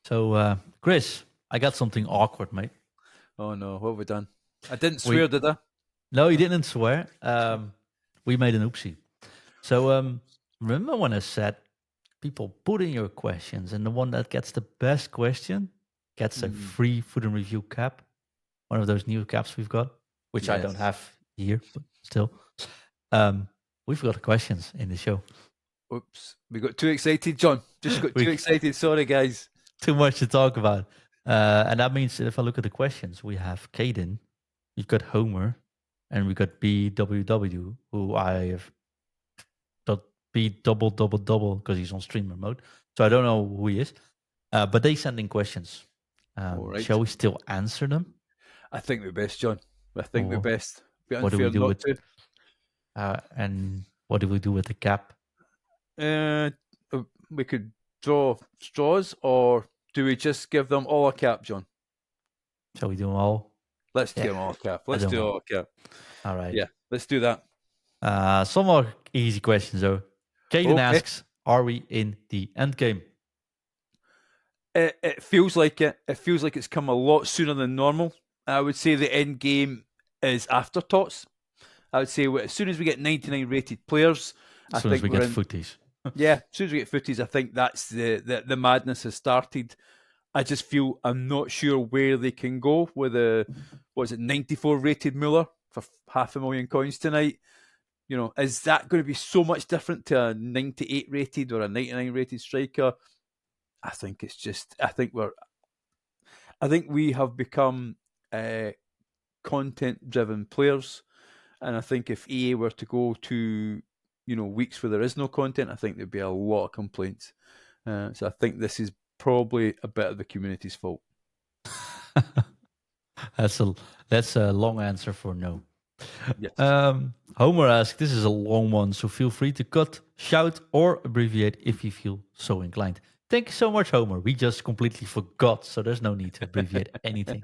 So, Chris, I got something awkward, mate. Oh no, what have we done? I didn't We swear, did I? No, you didn't swear. We made an oopsie. So, remember when I said people put in your questions, and the one that gets the best question gets a Mm, free food and review cap, one of those new caps we've got, which I don't yes. have here, but still. Um, we've got questions in the show. Oops. We got too excited, John. Just got too We excited. Sorry, guys. too much to talk about. And that means that if I look at the questions, we have Caden, we've got Homer, and we got BWW, who I have got B double because he's on streamer mode. So I don't know who he is. But they send in questions. All right. Shall we still answer them? I think we're best, John. I think we're Or best. Be what do we unfair do not with to. and what do we do with the cap? Uh, we could draw straws, or do we just give them all a cap, John? Shall we do them all? Let's Yeah, give them all a cap. I Let's don't do know. all a cap. All right. Yeah, let's do that. Some more easy questions though. Caden Okay. asks, "Are we in the end game?" It feels like it. It feels like it's come a lot sooner than normal. I would say the end game is afterthoughts. I would say as soon as we get 99 rated players, I As soon as think we we're get in. footies. Yeah, as soon as we get footies, I think that's the madness has started. I just feel I'm not sure where they can go with a 94 rated Muller for 500,000 coins tonight. Is that going to be so much different to a 98 rated or a 99 rated striker? I think it's just. I think we have become content driven players. And I think if EA were to go to, weeks where there is no content, I think there'd be a lot of complaints. So I think this is probably a bit of the community's fault. That's a long answer for no. Yes. Homer asks, this is a long one, so feel free to cut, shout, or abbreviate if you feel so inclined. Thank you so much, Homer. We just completely forgot, so there's no need to abbreviate anything.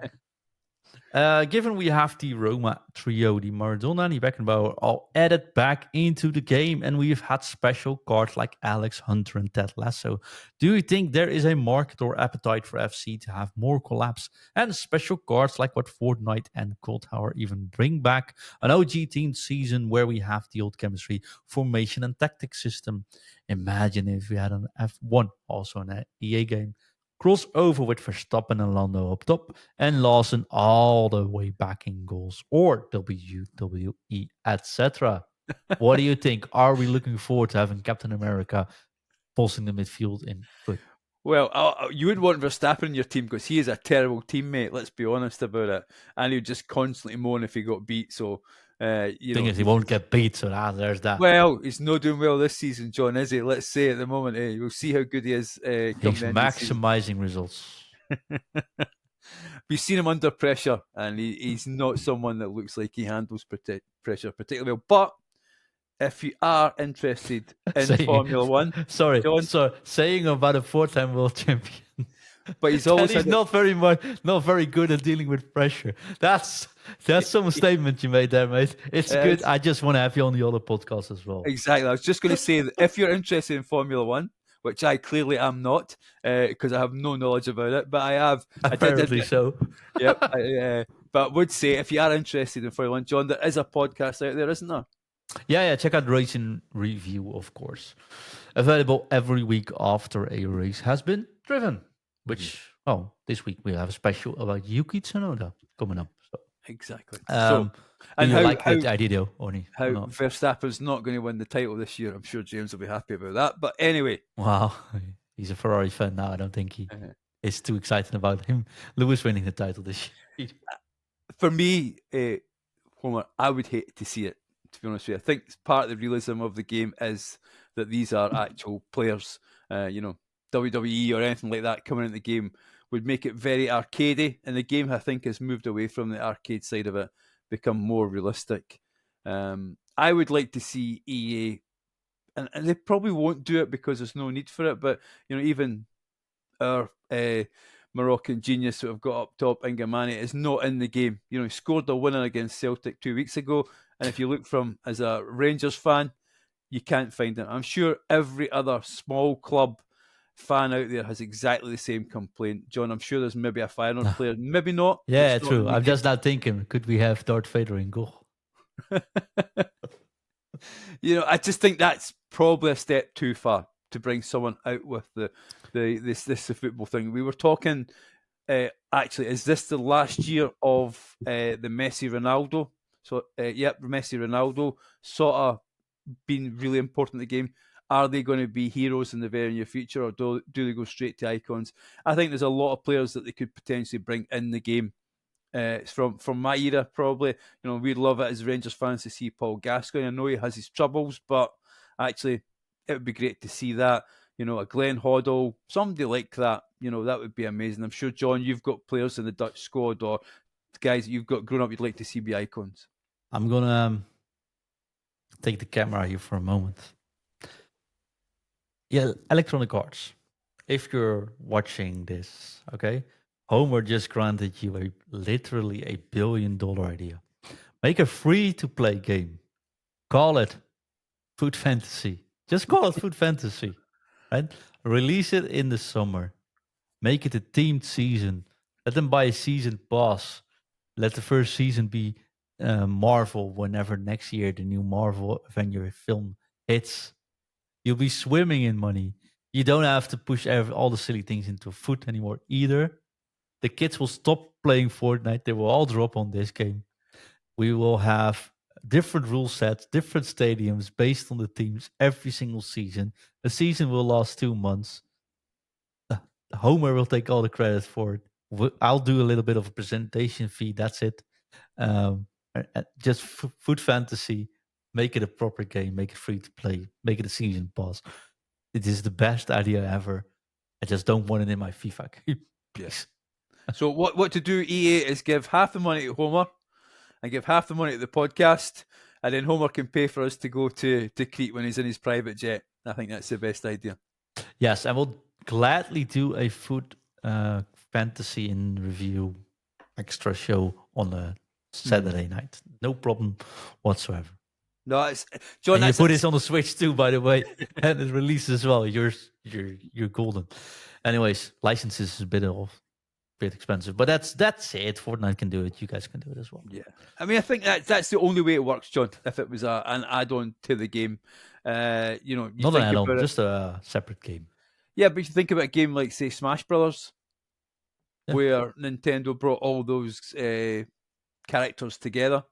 Given we have the Roma trio, the Maradona and the Beckenbauer all added back into the game, and we've had special cards like Alex Hunter and Ted Lasso, do you think there is a market or appetite for FC to have more collabs and special cards like what Fortnite and Cold Tower even bring back? An OG team season where we have the old chemistry, formation, and tactic system. Imagine if we had an F1, also an EA game. Crossover with Verstappen and Lando up top, and Lawson all the way back in goals, or WWE, etc. What do you think? Are we looking forward to having Captain America pulsing the midfield in foot? Well, you would want Verstappen in your team because he is a terrible teammate. Let's be honest about it, and he'd just constantly moan if he got beat. So, Thing is, he won't get beat, so there's that. Well, he's not doing well this season, John, is he? Let's say at the moment, we'll see how good he is. He's maximizing results. We've seen him under pressure, and he's not someone that looks like he handles pressure particularly well. But if you are interested in Formula One, John, saying about a four-time world champion, but he's always not very good at dealing with pressure. That's some statement you made there, mate. It's good. I just want to have you on the other podcast as well. Exactly. I was just going to say that if you're interested in Formula One, which I clearly am not, because I have no knowledge about it, but I have. Apparently so. Yep. But I would say if you are interested in Formula One, John, there is a podcast out there, isn't there? Yeah. Check out Racing Review, of course. Available every week after a race has been driven. Which, this week we have a special about Yuki Tsunoda coming up. So. Exactly. And you like the idea, Oni? How Verstappen's not going to win the title this year. I'm sure James will be happy about that. But anyway. Wow. He's a Ferrari fan now. I don't think he is too excited about him. Lewis winning the title this year. For me, Homer, I would hate to see it, to be honest with you. I think part of the realism of the game is that these are actual players, WWE or anything like that coming into the game would make it very arcadey, and the game I think has moved away from the arcade side of it, become more realistic. I would like to see EA, and they probably won't do it because there's no need for it, but even our Moroccan genius that we've got up top, Ingamani, is not in the game. He scored a winner against Celtic 2 weeks ago, and if you look from as a Rangers fan, you can't find him. I'm sure every other small club fan out there has exactly the same complaint. John, I'm sure there's maybe a Feyenoord player, maybe not. Yeah, It's not true. really I'm just now thinking, could we have Darth Vader in goal? I just think that's probably a step too far to bring someone out with the football thing. We were talking. Actually, is this the last year of the Messi Ronaldo? So, yep, Messi Ronaldo sort of been really important in the game. Are they going to be heroes in the very near future, or do they go straight to icons? I think there's a lot of players that they could potentially bring in the game. From my era, probably. We'd love it as Rangers fans to see Paul Gascoigne. I know he has his troubles, but actually, it would be great to see that. A Glenn Hoddle, somebody like that. That would be amazing. I'm sure, John, you've got players in the Dutch squad or guys that you've got grown up you'd like to see be icons. I'm gonna take the camera here for a moment. Yeah, Electronic Arts. If you're watching this, okay, Homer just granted you literally $1 billion idea. Make a free-to-play game. Call it Food Fantasy. Just call it Food Fantasy, right? Release it in the summer. Make it a themed season. Let them buy a season pass. Let the first season be Marvel whenever next year the new Marvel Avenger film hits. You'll be swimming in money. You don't have to push all the silly things into foot anymore either. The kids will stop playing Fortnite. They will all drop on this game. We will have different rule sets, different stadiums based on the teams every single season. The season will last 2 months. Homer will take all the credit for it. I'll do a little bit of a presentation fee. That's it. Just food fantasy. Make it a proper game. Make it free to play. Make it a season pass. It is the best idea ever. I just don't want it in my FIFA game. Please. So what to do, EA, is give half the money to Homer and give half the money to the podcast, and then Homer can pay for us to go to Crete when he's in his private jet. I think that's the best idea. Yes, I will gladly do a food fantasy in review extra show on a Saturday night. No problem whatsoever. No, it's John. And you put this on the Switch too, by the way, and it releases as well. You're golden. Anyways, licenses is a bit expensive, but that's it. Fortnite can do it. You guys can do it as well. Yeah, I mean, I think that's the only way it works, John. If it was an add-on to the game, you Not an think add-on, about it. just a separate game. Yeah, but you think about a game like, say, Smash Brothers, Yeah. where Nintendo brought all those characters together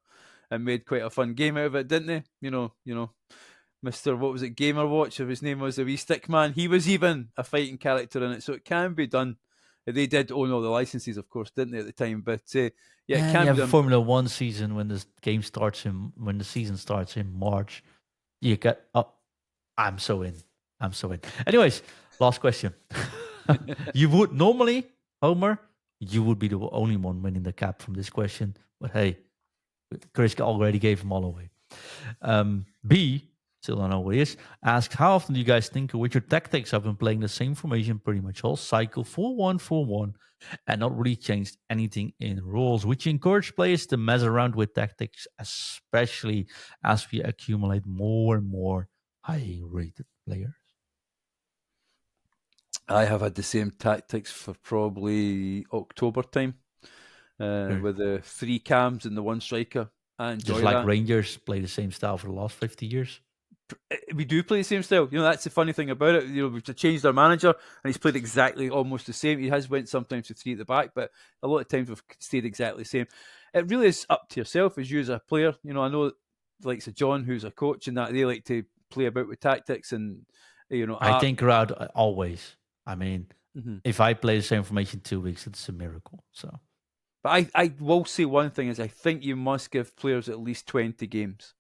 and made quite a fun game out of it, didn't they? Mr. What was it, Gamer Watch, or his name was the wee stick man. He was even a fighting character in it, so it can be done. They did own all the licenses, of course, didn't they, at the time? But yeah, it can you be have a done. Formula One season when the season starts in March. You get I'm so in. Anyways, last question. You would normally, Homer, you would be the only one winning the cap from this question. But hey, Chris already gave them all away. B, still don't know what it is, asks, how often do you guys think with your tactics? I've been playing the same formation pretty much all cycle, 4-1-4-1, and not really changed anything in rules, which encourage players to mess around with tactics, especially as we accumulate more and more high-rated players. I have had the same tactics for probably October time, with the 3 cams and the 1 striker. I enjoy Just like that. Rangers play the same style for the last 50 years. We do play the same style. That's the funny thing about it. We've changed our manager, and he's played exactly almost the same. He has went sometimes to 3 at the back, but a lot of times we've stayed exactly the same. It really is up to yourself as you as a player. I know, like Sir John, who's a coach, and that they like to play about with tactics and I think around always. I mean, if I play the same formation 2 weeks, it's a miracle. So, but I will say one thing is I think you must give players at least 20 games.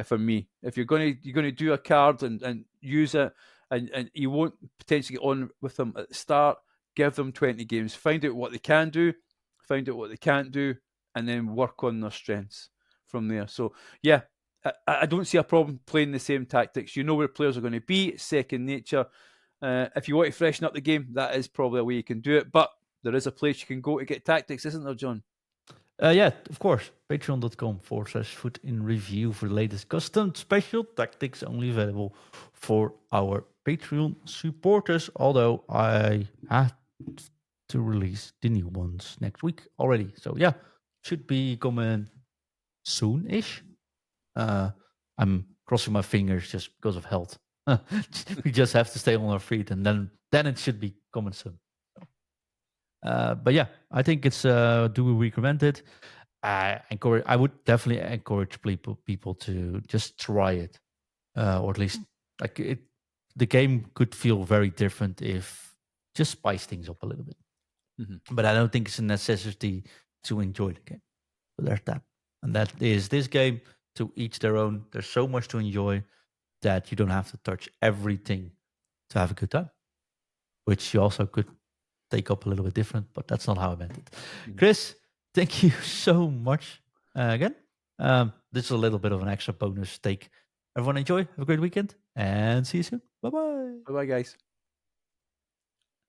For me, if you're going to do a card and use it, and you won't potentially get on with them at the start, give them 20 games. Find out what they can do, find out what they can't do, and then work on their strengths from there. So yeah, I don't see a problem playing the same tactics. You know where players are going to be. It's second nature. If you want to freshen up the game, that is probably a way you can do it. But there is a place you can go to get tactics, isn't there, John? Yeah, of course. Patreon.com/futinreview for the latest custom special tactics only available for our Patreon supporters, although I have to release the new ones next week already. So yeah, should be coming soon-ish. I'm crossing my fingers just because of health. We just have to stay on our feet, and then it should be coming soon. But yeah, I think it's. Do we recommend it? I would definitely encourage people to just try it, or at least like it. The game could feel very different if just spice things up a little bit. Mm-hmm. But I don't think it's a necessity to enjoy the game. So there's that, and that is this game. To each their own. There's so much to enjoy that you don't have to touch everything to have a good time, which you also could take up a little bit different, but that's not how I meant it. Mhm. Chris, thank you so much again. This is a little bit of an extra bonus take. Everyone enjoy, have a great weekend, and see you soon. Bye bye. Bye bye, guys.